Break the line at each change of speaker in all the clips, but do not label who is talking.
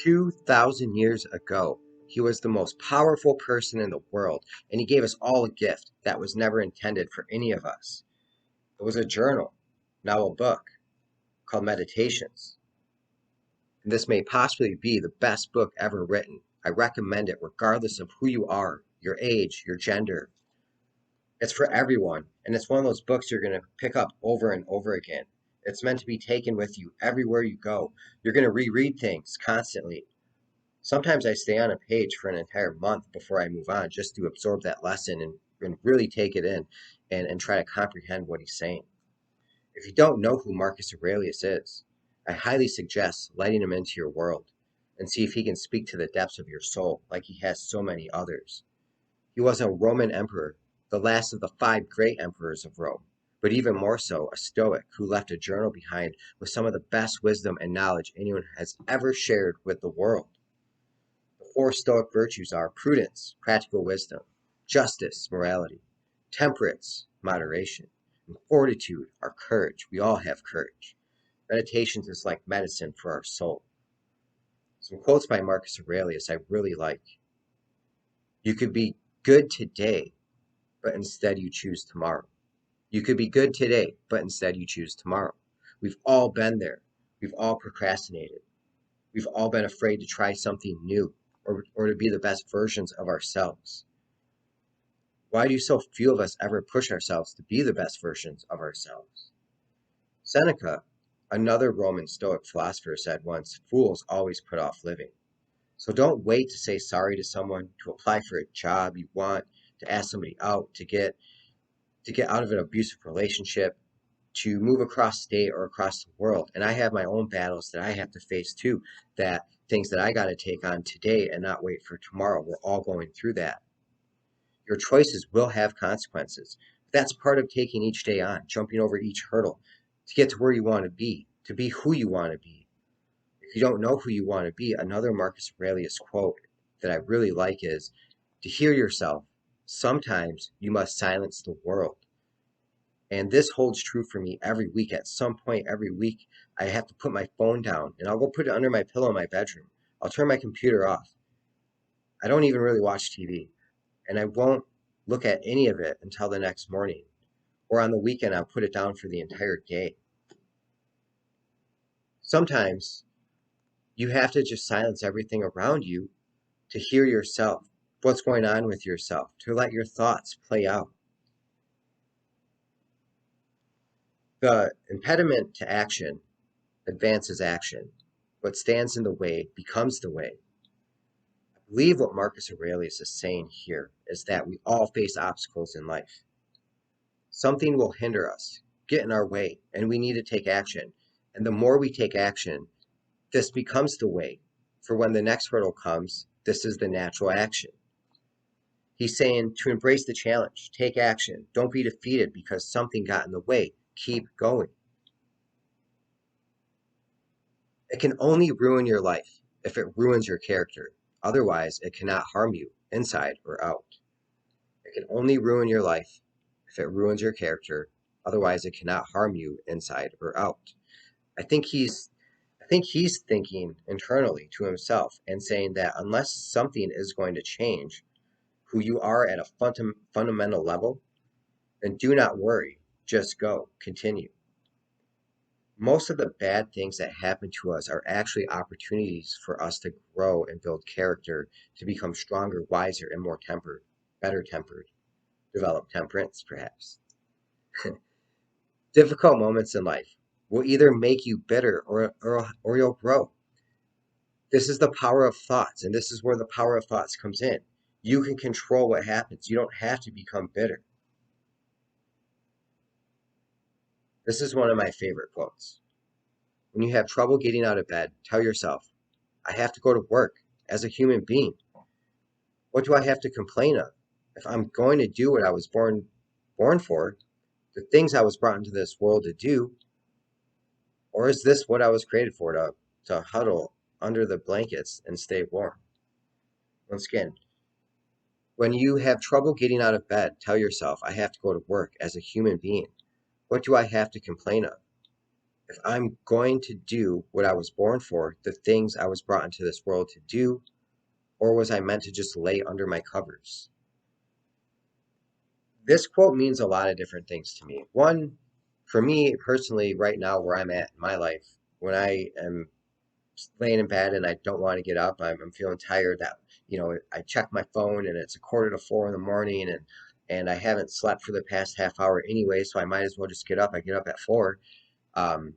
2,000 years ago, he was the most powerful person in the world, and he gave us all a gift that was never intended for any of us. It was a journal, now a book, called Meditations. And this may possibly be the best book ever written. I recommend it regardless of who you are, your age, your gender. It's for everyone, and it's one of those books you're going to pick up over and over again. It's meant to be taken with you everywhere you go. You're going to reread things constantly. Sometimes I stay on a page for an entire month before I move on just to absorb that lesson and really take it in and try to comprehend what he's saying. If you don't know who Marcus Aurelius is, I highly suggest letting him into your world and see if he can speak to the depths of your soul like he has so many others. He was a Roman emperor, the last of the 5 great emperors of Rome, but even more so, a Stoic who left a journal behind with some of the best wisdom and knowledge anyone has ever shared with the world. The 4 Stoic virtues are prudence, practical wisdom, justice, morality, temperance, moderation, and fortitude, our courage. We all have courage. Meditations is like medicine for our soul. Some quotes by Marcus Aurelius I really like. You could be good today, but instead you choose tomorrow. You could be good today, but instead you choose tomorrow. We've all been there. We've all procrastinated. We've all been afraid to try something new or to be the best versions of ourselves. Why do so few of us ever push ourselves to be the best versions of ourselves? Seneca, another Roman Stoic philosopher, said once, fools always put off living. So don't wait to say sorry to someone, to apply for a job you want, to ask somebody out, to get out of an abusive relationship, to move across state or across the world. And I have my own battles that I have to face too, that things that I got to take on today and not wait for tomorrow. We're all going through that. Your choices will have consequences. That's part of taking each day on, jumping over each hurdle to get to where you want to be who you want to be. If you don't know who you want to be, another Marcus Aurelius quote that I really like is, to hear yourself, sometimes you must silence the world. And this holds true for me every week. At some point every week, I have to put my phone down and I'll go put it under my pillow in my bedroom. I'll turn my computer off. I don't even really watch TV, and I won't look at any of it until the next morning. Or on the weekend, I'll put it down for the entire day. Sometimes you have to just silence everything around you to hear yourself, what's going on with yourself, to let your thoughts play out. The impediment to action advances action. What stands in the way becomes the way. I believe what Marcus Aurelius is saying here is that we all face obstacles in life. Something will hinder us, get in our way, and we need to take action. And the more we take action, this becomes the way. For when the next hurdle comes, this is the natural action. He's saying to embrace the challenge, take action. Don't be defeated because something got in the way. Keep going. It can only ruin your life if it ruins your character. Otherwise, it cannot harm you, inside or out. It can only ruin your life if it ruins your character. Otherwise, it cannot harm you, inside or out. I think he's thinking internally to himself and saying that unless something is going to change who you are at a fundamental level, then do not worry. Just go. Continue. Most of the bad things that happen to us are actually opportunities for us to grow and build character, to become stronger, wiser, and more tempered, better tempered, develop temperance, perhaps. Difficult moments in life will either make you bitter or you'll grow. This is the power of thoughts, and this is where the power of thoughts comes in. You can control what happens. You don't have to become bitter. This is one of my favorite quotes. When you have trouble getting out of bed, tell yourself, I have to go to work as a human being. What do I have to complain of? If I'm going to do what I was born for, the things I was brought into this world to do, or is this what I was created for, to huddle under the blankets and stay warm? Once again, when you have trouble getting out of bed, tell yourself, I have to go to work as a human being. What do I have to complain of? If I'm going to do what I was born for, the things I was brought into this world to do, or was I meant to just lay under my covers? This quote means a lot of different things to me. One, for me personally, right now, where I'm at in my life, when I am laying in bed and I don't want to get up, I'm feeling tired, that, I check my phone and it's a quarter to 4 in the morning, and I haven't slept for the past half hour anyway, so I might as well just get up. I get up at 4. Um,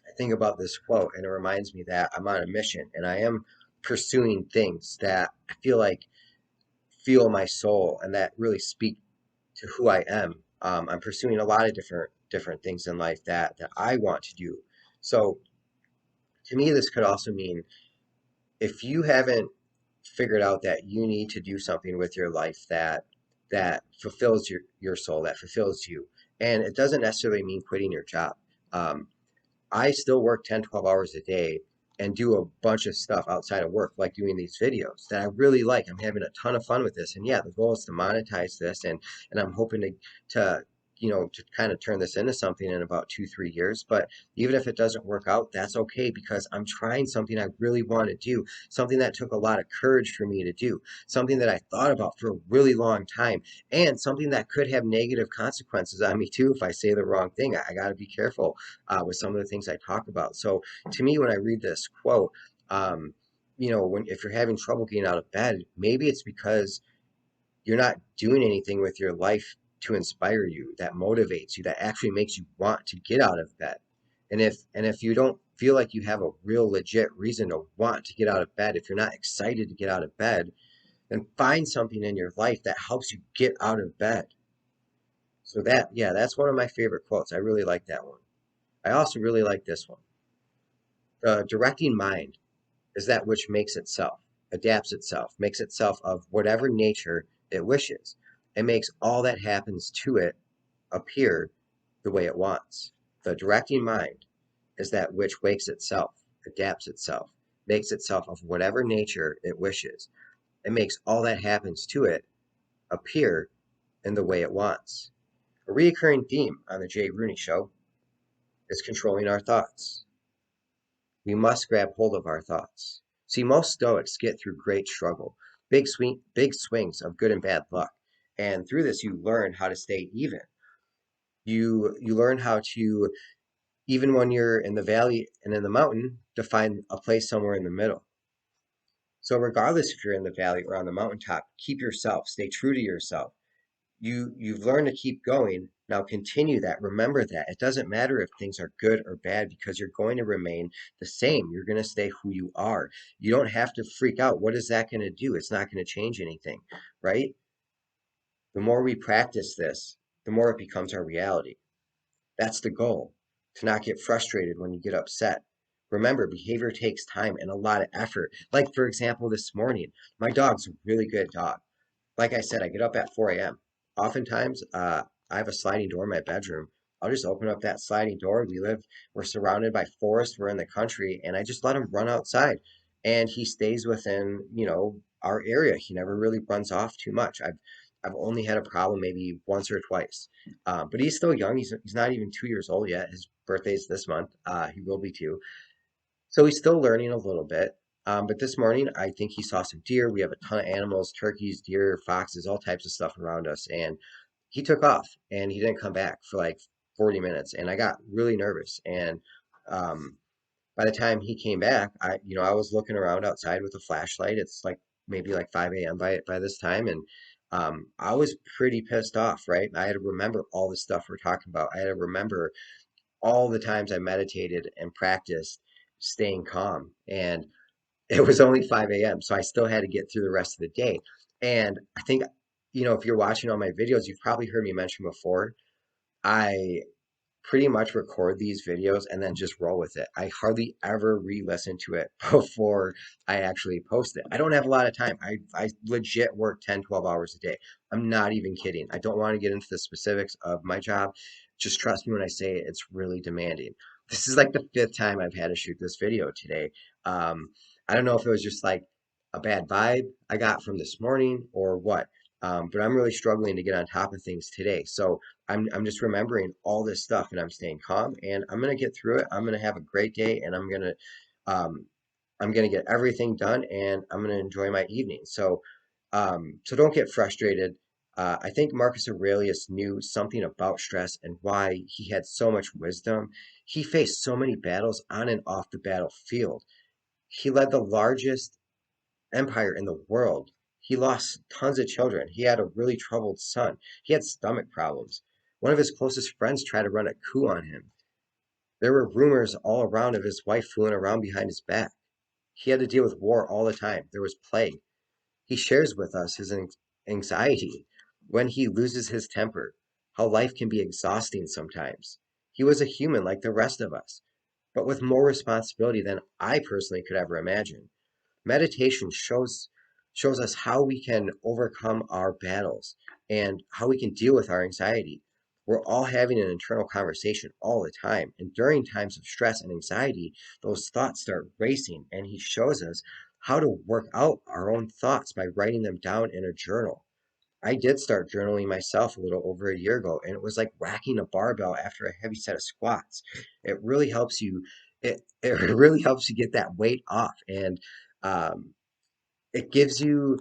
I think about this quote and it reminds me that I'm on a mission and I am pursuing things that I feel like fuel my soul and that really speak to who I am. I'm pursuing a lot of different things in life that I want to do. So to me, this could also mean if you haven't figured out that you need to do something with your life that fulfills your soul, that fulfills you, and it doesn't necessarily mean quitting your job. Um, I still work 10, 12 hours a day and do a bunch of stuff outside of work, like doing these videos that I really like. I'm having a ton of fun with this. And yeah, the goal is to monetize this, and I'm hoping to to kind of turn this into something in about 2, 3 years. But even if it doesn't work out, that's okay because I'm trying something I really want to do, something that took a lot of courage for me to do, something that I thought about for a really long time, and something that could have negative consequences on me too if I say the wrong thing. I got to be careful with some of the things I talk about. So to me, when I read this quote, um, when if you're having trouble getting out of bed, maybe it's because you're not doing anything with your life to inspire you, that motivates you, that actually makes you want to get out of bed. And if you don't feel like you have a real legit reason to want to get out of bed, if you're not excited to get out of bed, then find something in your life that helps you get out of bed. So yeah, that's one of my favorite quotes. I really like that one. I also really like this one. The directing mind is that which makes itself, adapts itself, makes itself of whatever nature it wishes, and makes all that happens to it appear the way it wants. The directing mind is that which wakes itself, adapts itself, makes itself of whatever nature it wishes, and makes all that happens to it appear in the way it wants. A recurring theme on the Jay Rooney Show is controlling our thoughts. We must grab hold of our thoughts. See, most Stoics get through great struggle, big swings of good and bad luck. And through this, you learn how to stay even. You learn how to, even when you're in the valley and in the mountain, to find a place somewhere in the middle. So regardless if you're in the valley or on the mountaintop, keep yourself, stay true to yourself. You've learned to keep going. Now continue that. Remember that. It doesn't matter if things are good or bad because you're going to remain the same. You're going to stay who you are. You don't have to freak out. What is that going to do? It's not going to change anything, right? The more we practice this, the more it becomes our reality. That's the goal, to not get frustrated when you get upset. Remember, behavior takes time and a lot of effort. Like, for example, this morning, my dog's a really good dog. Like I said, I get up at 4 a.m. Oftentimes, I have a sliding door in my bedroom. I'll just open up that sliding door. We're surrounded by forest, we're in the country, and I just let him run outside. And he stays within, our area. He never really runs off too much. I've only had a problem maybe once or twice. But he's still young. He's not even 2 years old yet. His birthday's this month. He will be too. So he's still learning a little bit. But this morning, I think he saw some deer. We have a ton of animals, turkeys, deer, foxes, all types of stuff around us. And he took off and he didn't come back for like 40 minutes. And I got really nervous. And um, by the time he came back, I was looking around outside with a flashlight. It's like maybe like 5 a.m. by this time. And I was pretty pissed off, right? I had to remember all the stuff we're talking about. I had to remember all the times I meditated and practiced staying calm. And it was only 5 a.m., so I still had to get through the rest of the day. And I think, if you're watching all my videos, you've probably heard me mention before, I pretty much record these videos and then just roll with it. I hardly ever re-listen to it before I actually post it. I don't have a lot of time. I legit work 10, 12 hours a day. I'm not even kidding. I don't want to get into the specifics of my job. Just trust me when I say it's really demanding. This is like the fifth time I've had to shoot this video today. Um, I don't know if it was just like a bad vibe I got from this morning or what, But I'm really struggling to get on top of things today. So I'm just remembering all this stuff and I'm staying calm and I'm gonna get through it. I'm gonna have a great day and um, I'm gonna get everything done and I'm gonna enjoy my evening. So don't get frustrated. I think Marcus Aurelius knew something about stress and why he had so much wisdom. He faced so many battles on and off the battlefield. He led the largest empire in the world. He lost tons of children. He had a really troubled son. He had stomach problems. One of his closest friends tried to run a coup on him. There were rumors all around of his wife fooling around behind his back. He had to deal with war all the time. There was plague. He shares with us his anxiety when he loses his temper, how life can be exhausting sometimes. He was a human like the rest of us, but with more responsibility than I personally could ever imagine. Meditation shows us how we can overcome our battles and how we can deal with our anxiety. We're all having an internal conversation all the time, and during times of stress and anxiety, those thoughts start racing, and he shows us how to work out our own thoughts by writing them down in a journal. I did start journaling myself a little over a year ago, and it was like whacking a barbell after a heavy set of squats. It really helps you. It really helps you get that weight off, and um, it gives you.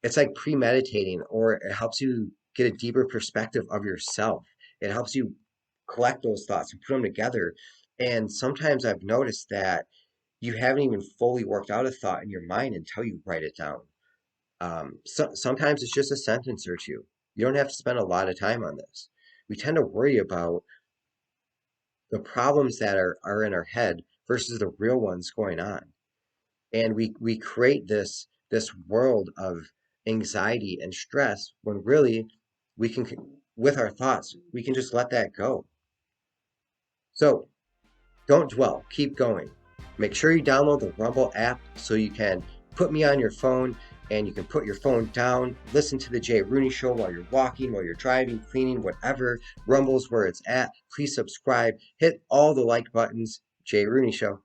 It's like premeditating, or it helps you get a deeper perspective of yourself. It helps you collect those thoughts and put them together. And sometimes I've noticed that you haven't even fully worked out a thought in your mind until you write it down. Sometimes it's just a sentence or two. You don't have to spend a lot of time on this. We tend to worry about the problems that are in our head versus the real ones going on. And we create this world of anxiety and stress when really we can, with our thoughts, we can just let that go. So don't dwell, keep going. Make sure you download the Rumble app so you can put me on your phone and you can put your phone down, listen to the Jay Rooney Show while you're walking, while you're driving, cleaning, whatever. Rumble's where it's at. Please subscribe, hit all the like buttons. Jay Rooney Show.